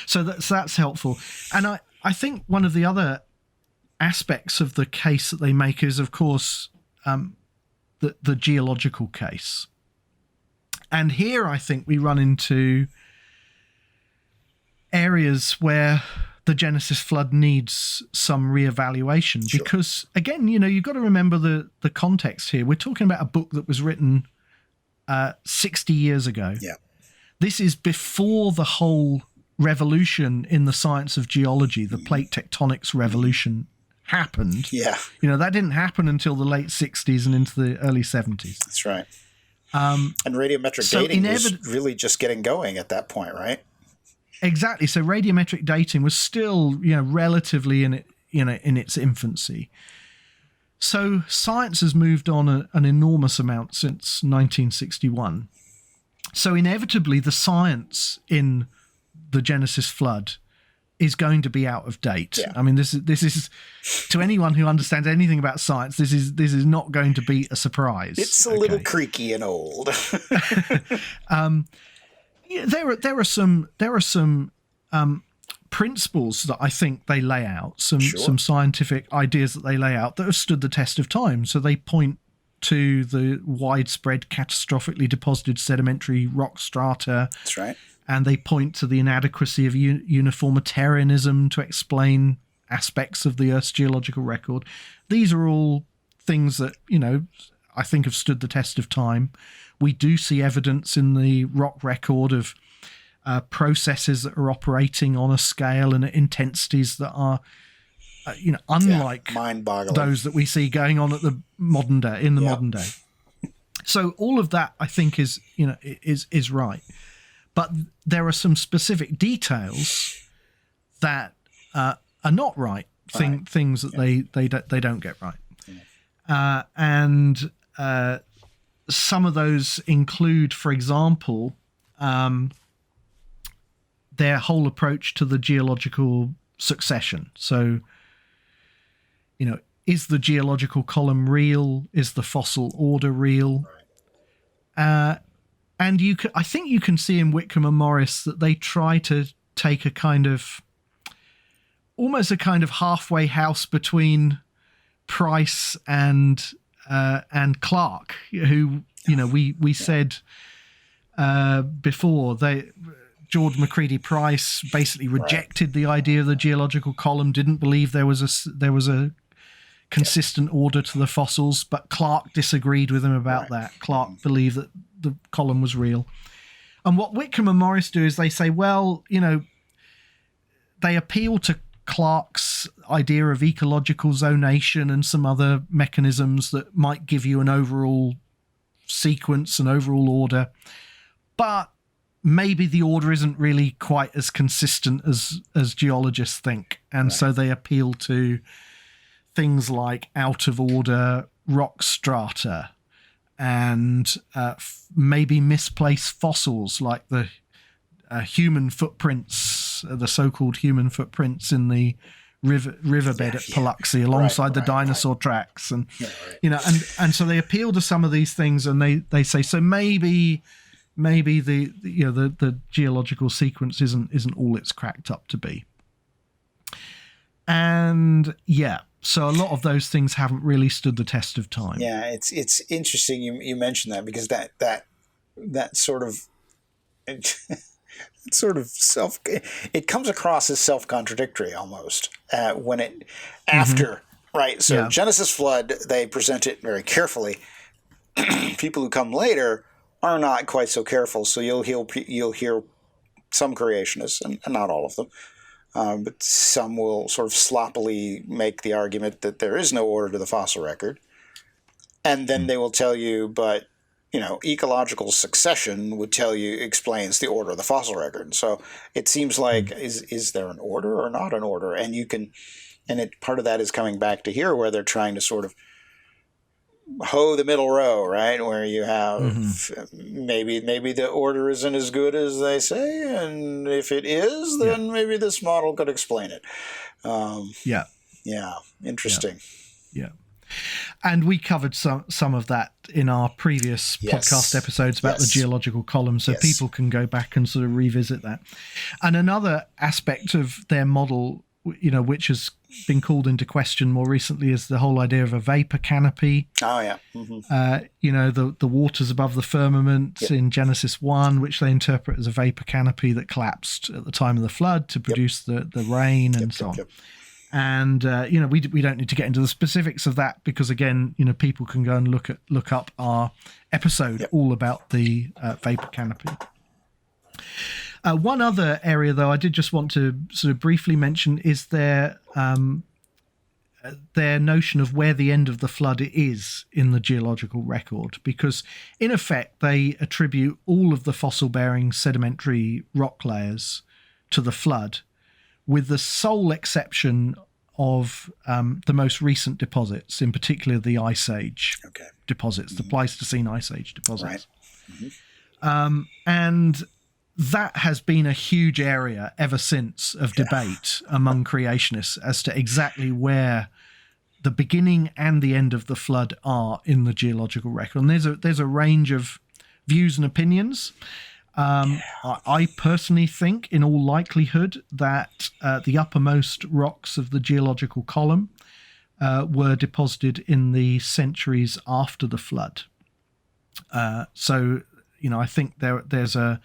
So that's helpful. And I think one of the other aspects of the case that they make is, of course, the geological case. And here I think we run into areas where the Genesis flood needs some reevaluation, because again, you've got to remember the context here. We're talking about a book that was written 60 years ago. This is before the whole revolution in the science of geology, the plate tectonics revolution, happened. That didn't happen until the late 60s and into the early 70s. That's right. And radiometric dating was really just getting going at that point, right? Exactly. So radiometric dating was still, relatively in its infancy. So science has moved on an enormous amount since 1961. So inevitably, the science in the Genesis flood is going to be out of date. I mean, this is to anyone who understands anything about science, this is not going to be a surprise. It's a little creaky and old. There are some principles that I think they lay out, some scientific ideas that they lay out that have stood the test of time. So they point to the widespread catastrophically deposited sedimentary rock strata. That's right. And they point to the inadequacy of uniformitarianism to explain aspects of the Earth's geological record. These are all things that, I think have stood the test of time. We do see evidence in the rock record of processes that are operating on a scale and at intensities that are, unlike mind-boggling, those that we see going on at the modern day, in the modern day. So all of that, I think, is right. But there are some specific details that are not right. Things that they don't get right. And some of those include, for example, their whole approach to the geological succession. So, is the geological column real? Is the fossil order real? And I think you can see in Whitcomb and Morris that they try to take almost a kind of halfway house between Price and Clarke, who we said before, George Macready Price basically rejected the idea of the geological column, didn't believe there was a consistent order to the fossils, but Clarke disagreed with him about that. Clarke believed that the column was real. And what Whitcomb and Morris do is they say, well, they appeal to Clarke's idea of ecological zonation and some other mechanisms that might give you an overall sequence, an overall order, but maybe the order isn't really quite as consistent as geologists think. And so they appeal to things like out of order rock strata and maybe misplaced fossils like the human footprints, the so-called human footprints in the riverbed at Paluxy alongside the dinosaur tracks. And, and so they appeal to some of these things and they say, so maybe the geological sequence isn't all it's cracked up to be. And so a lot of those things haven't really stood the test of time. Yeah, it's interesting you mentioned that, because that sort of it comes across as self-contradictory almost when it after right. So Genesis flood, they present it very carefully. People who come later are not quite so careful. So you'll hear some creationists, and not all of them, but some will sort of sloppily make the argument that there is no order to the fossil record. And then they will tell you, but, ecological succession would explains the order of the fossil record. So it seems like, is there an order or not an order? And part of that is coming back to here, where they're trying to sort of hoe the middle row, right? Where you have maybe the order isn't as good as they say, and if it is, then maybe this model could explain it. Interesting. Yeah. And we covered some of that in our previous podcast episodes about the geological column, so people can go back and sort of revisit that. And another aspect of their model, which has been called into question more recently, is the whole idea of a vapor canopy. Oh, yeah. The waters above the firmament in Genesis 1, which they interpret as a vapor canopy that collapsed at the time of the flood to produce the rain and so on. And, we don't need to get into the specifics of that because, again, people can go and look up our episode all about the vapor canopy. One other area, though, I did just want to sort of briefly mention is their notion of where the end of the flood is in the geological record, because, in effect, they attribute all of the fossil-bearing sedimentary rock layers to the flood, with the sole exception of the most recent deposits, in particular the Ice Age deposits, the Pleistocene Ice Age deposits. Right. And that has been a huge area ever since of debate among creationists as to exactly where the beginning and the end of the flood are in the geological record. And there's a range of views and opinions. I personally think, in all likelihood, that the uppermost rocks of the geological column were deposited in the centuries after the flood. So, I think there's a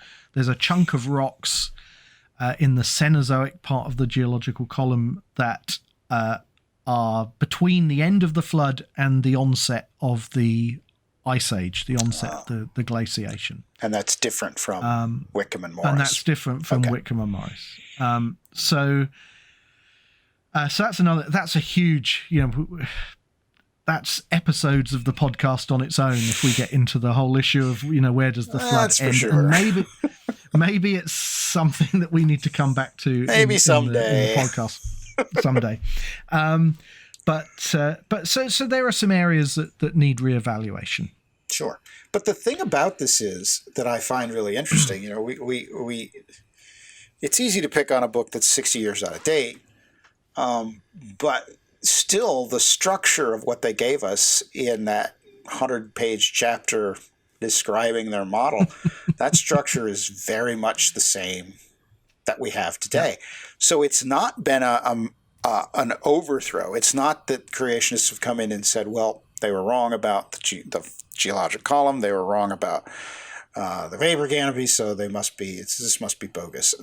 chunk of rocks in the Cenozoic part of the geological column that are between the end of the flood and the onset of the ice age, the onset of the glaciation. And that's different from Whitcomb and Morris. And that's different from Whitcomb and Morris. So that's a huge, that's episodes of the podcast on its own if we get into the whole issue of, where does the flood end? Sure. And maybe it's something that we need to come back to maybe someday in the podcast someday. But so there are some areas that need reevaluation. Sure. But the thing about this is that I find really interesting, we it's easy to pick on a book that's 60 years out of date, but still the structure of what they gave us in that 100-page chapter describing their model, that structure is very much the same that we have today. So it's not been an overthrow. It's not that creationists have come in and said, well, they were wrong about the geologic column. They were wrong about the vapor canopy, so this must be bogus.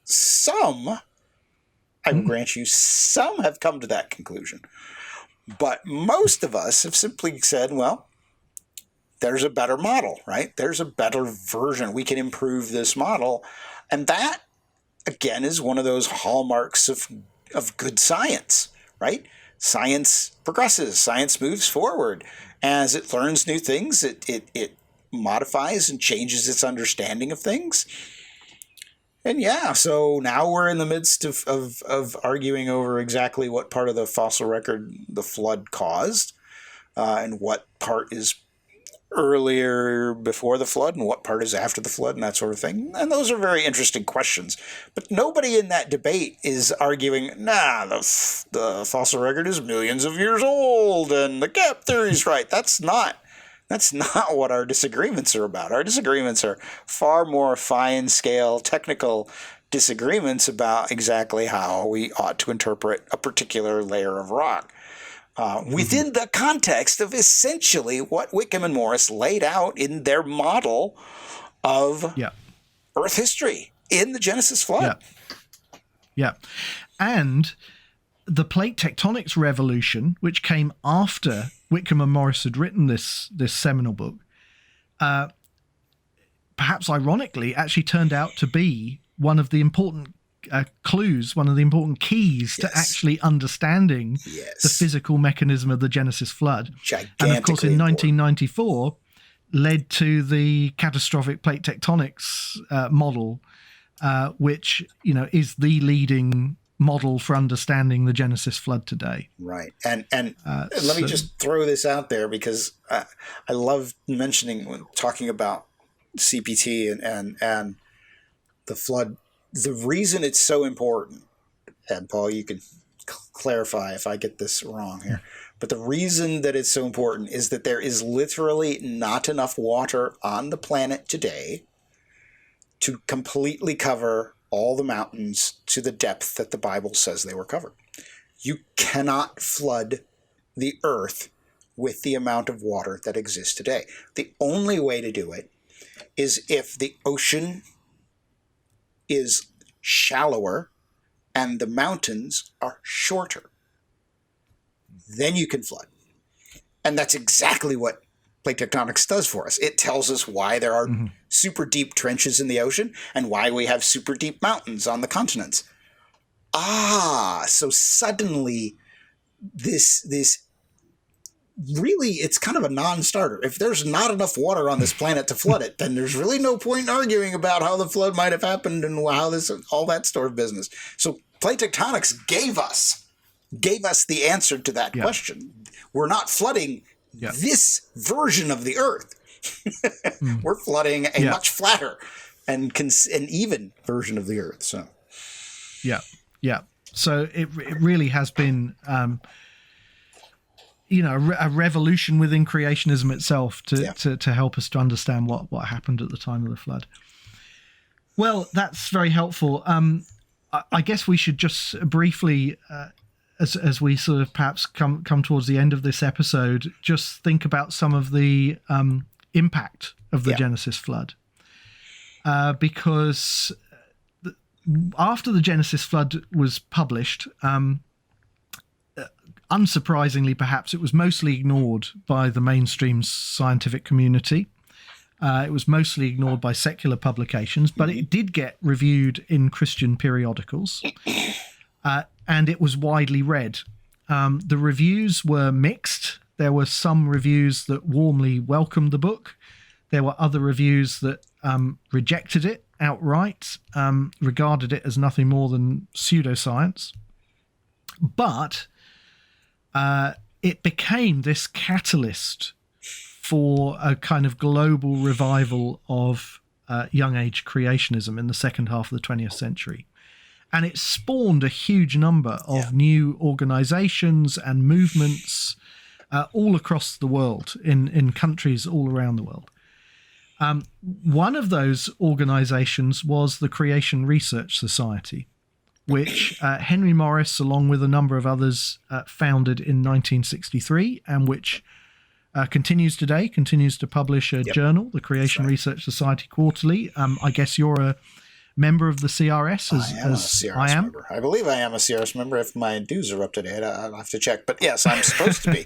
Some, I will grant you, some have come to that conclusion. But most of us have simply said, well, there's a better model, right? There's a better version. We can improve this model. And that, again, is one of those hallmarks of good science, right? Science progresses. Science moves forward. As it learns new things, it modifies and changes its understanding of things. And so now we're in the midst of arguing over exactly what part of the fossil record the flood caused, and what part is earlier before the flood and what part is after the flood and that sort of thing. And those are very interesting questions. But nobody in that debate is arguing, the fossil record is millions of years old and the gap theory is right. That's not what our disagreements are about. Our disagreements are far more fine-scale, technical disagreements about exactly how we ought to interpret a particular layer of rock. Within the context of essentially what Whitcomb and Morris laid out in their model of Earth history in the Genesis flood. Yeah. And the plate tectonics revolution, which came after Whitcomb and Morris had written this seminal book, perhaps ironically, actually turned out to be one of the important clues, one of the important keys to actually understanding the physical mechanism of the Genesis flood. And of course, in 1994, led to the catastrophic plate tectonics model, which is the leading model for understanding the Genesis flood today. Right. And let me just throw this out there because I love talking about CPT and the flood. The reason it's so important, and Paul, you can clarify if I get this wrong here, but the reason that it's so important is that there is literally not enough water on the planet today to completely cover all the mountains to the depth that the Bible says they were covered. You cannot flood the earth with the amount of water that exists today. The only way to do it is if the ocean is shallower and the mountains are shorter. Then you can flood. And that's exactly what plate tectonics does for us. It tells us why there are super deep trenches in the ocean and why we have super deep mountains on the continents. So suddenly this really, it's kind of a non-starter. If there's not enough water on this planet to flood it, then there's really no point in arguing about how the flood might have happened and how all that sort of business. So plate tectonics gave us the answer to that question. We're not flooding this version of the Earth. We're flooding a much flatter and even version of the Earth. So, So it really has been, a revolution within creationism itself to help us to understand what happened at the time of the flood. Well, that's very helpful. I guess we should just briefly, as we sort of perhaps come towards the end of this episode, just think about some of the impact of the Genesis flood. Because after the Genesis flood was published, unsurprisingly, perhaps, it was mostly ignored by the mainstream scientific community. It was mostly ignored by secular publications, but it did get reviewed in Christian periodicals, and it was widely read. The reviews were mixed. There were some reviews that warmly welcomed the book. There were other reviews that rejected it outright, regarded it as nothing more than pseudoscience. But it became this catalyst for a kind of global revival of young age creationism in the second half of the 20th century. And it spawned a huge number of new organizations and movements all across the world, in countries all around the world. One of those organizations was the Creation Research Society, which Henry Morris, along with a number of others, founded in 1963, and which continues today, continues to publish a journal, the Creation Research Society Quarterly. I guess you're a member of the CRS. I am a CRS member. I believe I am a CRS member. If my dues are up to date, I'll have to check. But yes, I'm supposed to be.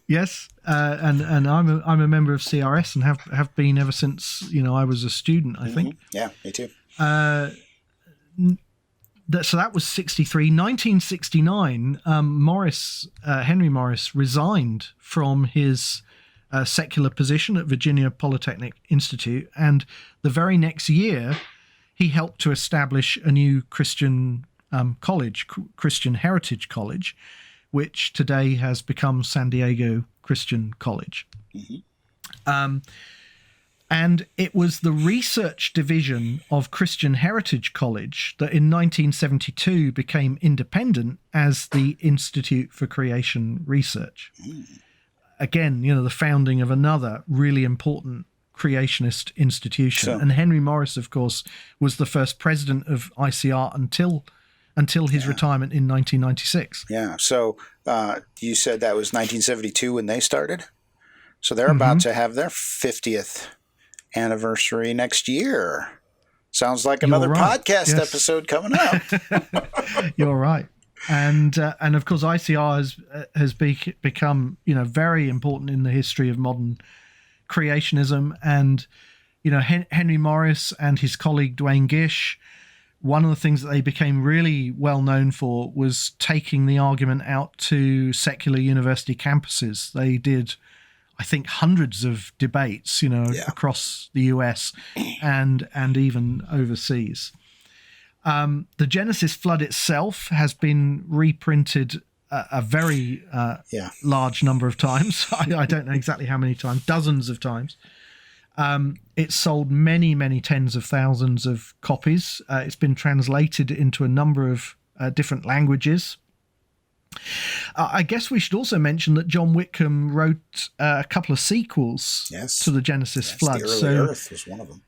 Yes, and I'm a member of CRS and have been ever since I was a student. I think. Yeah, me too. So that was 1963. 1969, Henry Morris resigned from his secular position at Virginia Polytechnic Institute, and the very next year, he helped to establish a new Christian college, Christian Heritage College, which today has become San Diego Christian College. And it was the research division of Christian Heritage College that in 1972 became independent as the Institute for Creation Research. Again, the founding of another really important creationist institution. And Henry Morris, of course, was the first president of ICR until his retirement in 1996. Yeah. So you said that was 1972 when they started? So they're about to have their 50th anniversary next year. Sounds like another podcast episode coming up. You're right. And of course, ICR has become very important in the history of modern creationism. And Henry Morris and his colleague Duane Gish, one of the things that they became really well known for was taking the argument out to secular university campuses. They did, I think, hundreds of debates, across the US and even overseas. The Genesis Flood itself has been reprinted a very large number of times. I don't know exactly how many times, dozens of times. It's sold many, many tens of thousands of copies. It's been translated into a number of different languages. I guess we should also mention that John Whitcomb wrote a couple of sequels to the Genesis Flood. The Early Earth was one of them.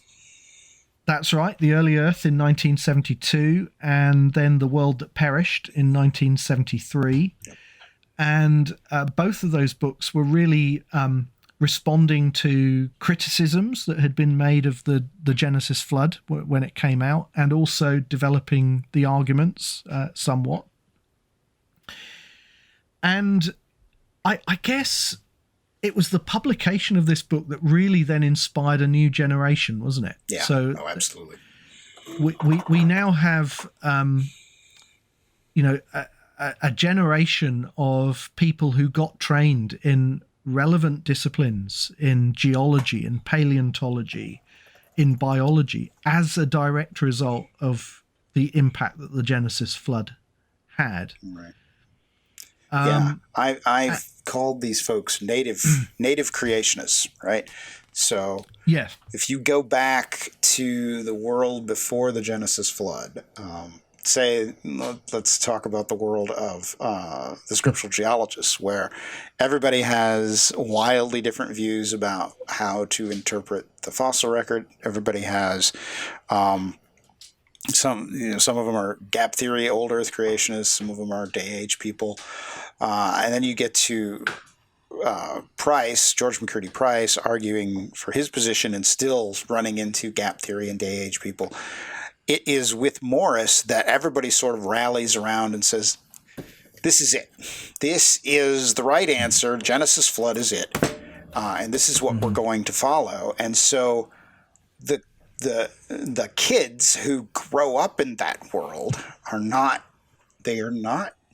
That's right, The Early Earth in 1972, and then The World That Perished in 1973. Yep. And both of those books were really responding to criticisms that had been made of the Genesis Flood when it came out, and also developing the arguments somewhat. And I guess it was the publication of this book that really then inspired a new generation, wasn't it? Yeah. So, absolutely. We now have, a generation of people who got trained in relevant disciplines, in geology, in paleontology, in biology, as a direct result of the impact that the Genesis Flood had. Right. I've called these folks native creationists, right? So if you go back to the world before the Genesis Flood, let's talk about the world of the scriptural geologists, where everybody has wildly different views about how to interpret the fossil record. Everybody has some of them are gap theory, old Earth creationists. Some of them are day age people, and then you get to Price, George McCurdy Price, arguing for his position and still running into gap theory and day age people. It is with Morris that everybody sort of rallies around and says, this is it. This is the right answer. Genesis flood is it. And this is what we're going to follow. And so the kids who grow up in that world are not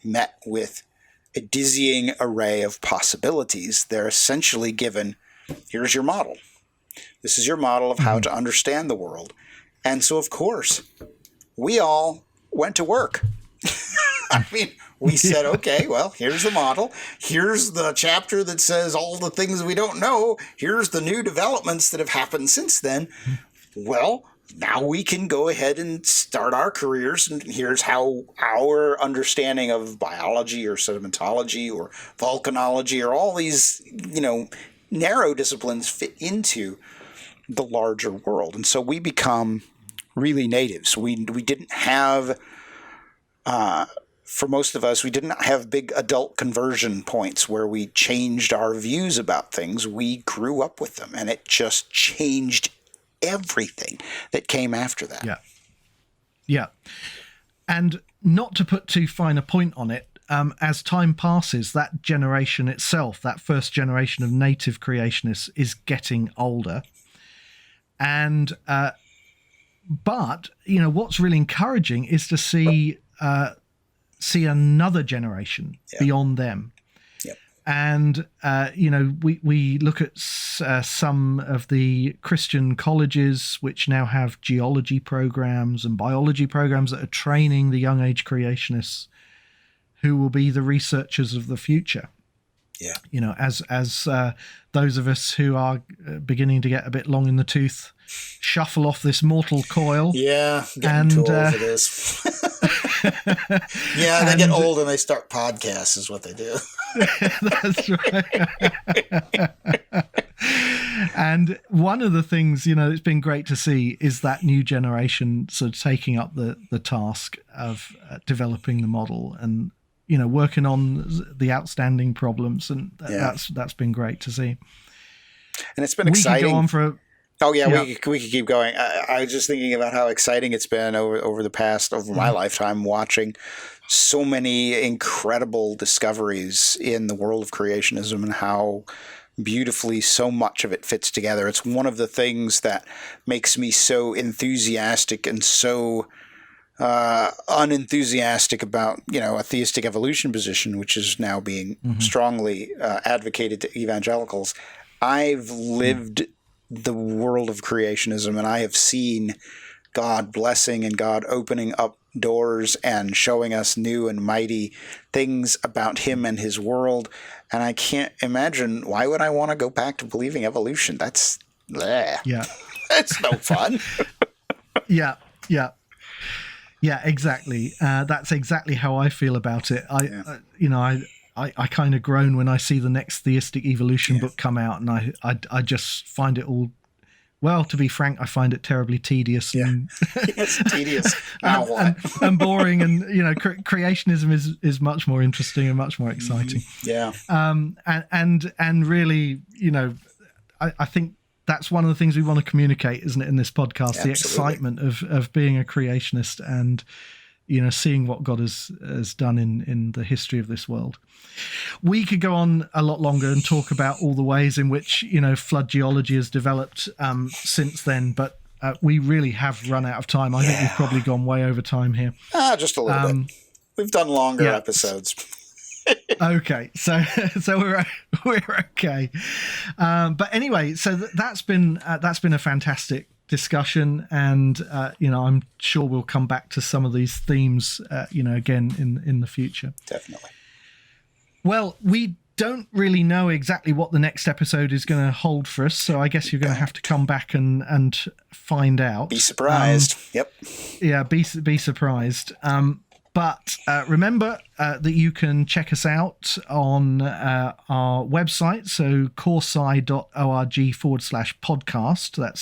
met with a dizzying array of possibilities. They're essentially given, here's your model. This is your model of how to understand the world. And so, of course, we all went to work. I mean, we said, okay, well, here's the model. Here's the chapter that says all the things we don't know. Here's the new developments that have happened since then. Well, now we can go ahead and start our careers. And here's how our understanding of biology or sedimentology or volcanology or all these, narrow disciplines fit into the larger world. And so we become really natives. We didn't have... for most of us, we didn't have big adult conversion points where we changed our views about things. We grew up with them, and it just changed everything that came after that. Yeah. And not to put too fine a point on it, as time passes, that generation itself, that first generation of native creationists, is getting older. And but what's really encouraging is to see another generation beyond them. Yep. And, we look at some of the Christian colleges which now have geology programs and biology programs that are training the young age creationists who will be the researchers of the future. Yeah. As those of us who are beginning to get a bit long in the tooth shuffle off this mortal coil. Yeah, getting too old for this. Yeah, they get old and they start podcasts is what they do. That's right. And one of the things, it's been great to see is that new generation sort of taking up the task of developing the model and, working on the outstanding problems. And that's been great to see. And it's been exciting. We could go on for we could keep going. I was just thinking about how exciting it's been over my lifetime, watching so many incredible discoveries in the world of creationism and how beautifully so much of it fits together. It's one of the things that makes me so enthusiastic and so unenthusiastic about a theistic evolution position, which is now being strongly advocated to evangelicals. I've lived the world of creationism, and I have seen God blessing and God opening up doors and showing us new and mighty things about him and his world. And I can't imagine, why would I want to go back to believing evolution? That's it's no fun. Yeah, exactly. That's exactly how I feel about it. I kind of groan when I see the next theistic evolution book come out, and I just find it all, well, to be frank, I find it terribly tedious and it's tedious and boring, and creationism is much more interesting and much more exciting. And really, I think that's one of the things we want to communicate, isn't it, in this podcast? Absolutely. The excitement of being a creationist and seeing what God has done in the history of this world. We could go on a lot longer and talk about all the ways in which, flood geology has developed since then, but we really have run out of time. I think we've probably gone way over time here. Just a little bit. We've done longer episodes. Okay, so we're okay. But anyway, so that's been a fantastic discussion, and I'm sure we'll come back to some of these themes again in the future. Definitely. Well, we don't really know exactly what the next episode is going to hold for us, so I guess you're going to have to come back and find out. Be surprised. Yep. Yeah, be surprised. But remember that you can check us out on our website, so coresci.org/podcast. That's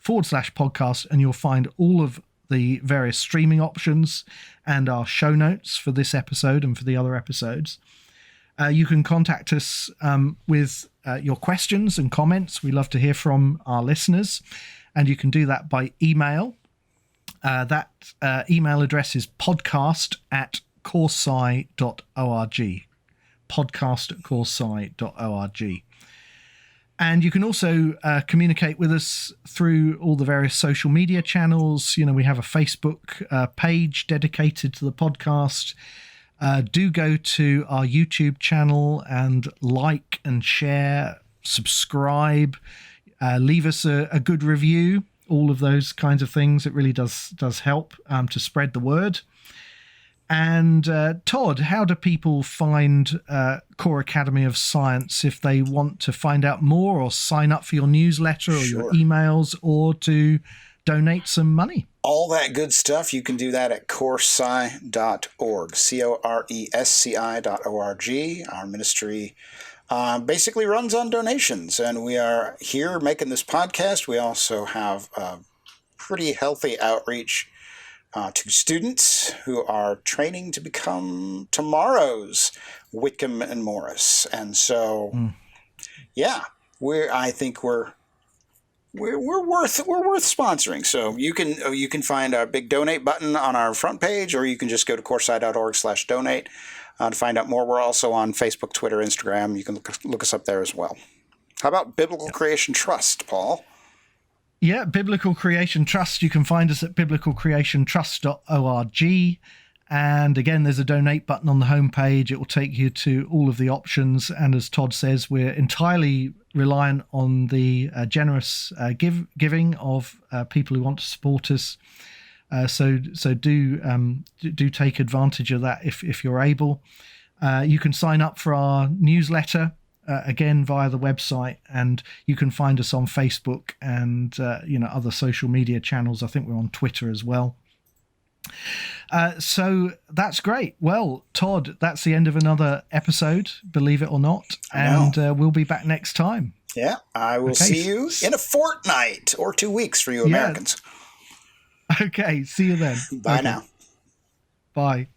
coresci.org/podcast, and you'll find all of the various streaming options and our show notes for this episode and for the other episodes. You can contact us with your questions and comments. We love to hear from our listeners, and you can do that by email That email address is podcast@coresci.org. podcast@coresci.org. And you can also communicate with us through all the various social media channels. We have a Facebook page dedicated to the podcast. Do go to our YouTube channel and like and share, subscribe, leave us a good review, all of those kinds of things. It really does help to spread the word. And Todd, how do people find Core Academy of Science if they want to find out more or sign up for your newsletter or your emails or to donate some money? All that good stuff, you can do that at coresci.org, coresci.org. Our ministry basically runs on donations, and we are here making this podcast. We also have pretty healthy outreach to students who are training to become tomorrow's Whitcomb and Morris. And so, I think we're worth sponsoring. So you can find our big donate button on our front page, or you can just go to coresci.org/donate to find out more. We're also on Facebook, Twitter, Instagram. You can look us up there as well. How about Biblical Creation Trust, Paul? Yeah, Biblical Creation Trust. You can find us at biblicalcreationtrust.org. And again, there's a donate button on the homepage. It will take you to all of the options. And as Todd says, we're entirely reliant on the generous giving of people who want to support us. So do take advantage of that if you're able. You can sign up for our newsletter. Again, via the website, and you can find us on Facebook and other social media channels. I think we're on Twitter as well. So that's great. Well, Todd, that's the end of another episode, believe it or not, and we'll be back next time. Yeah, I will see you in a fortnight or 2 weeks for you Americans. Okay, see you then. Bye now. Bye.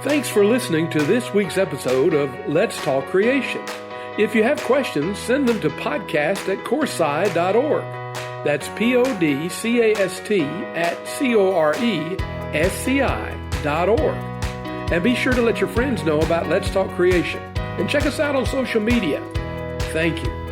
Thanks for listening to this week's episode of Let's Talk Creation. If you have questions, send them to podcast@coresci.org. That's podcast@coresci.org. And be sure to let your friends know about Let's Talk Creation. And check us out on social media. Thank you.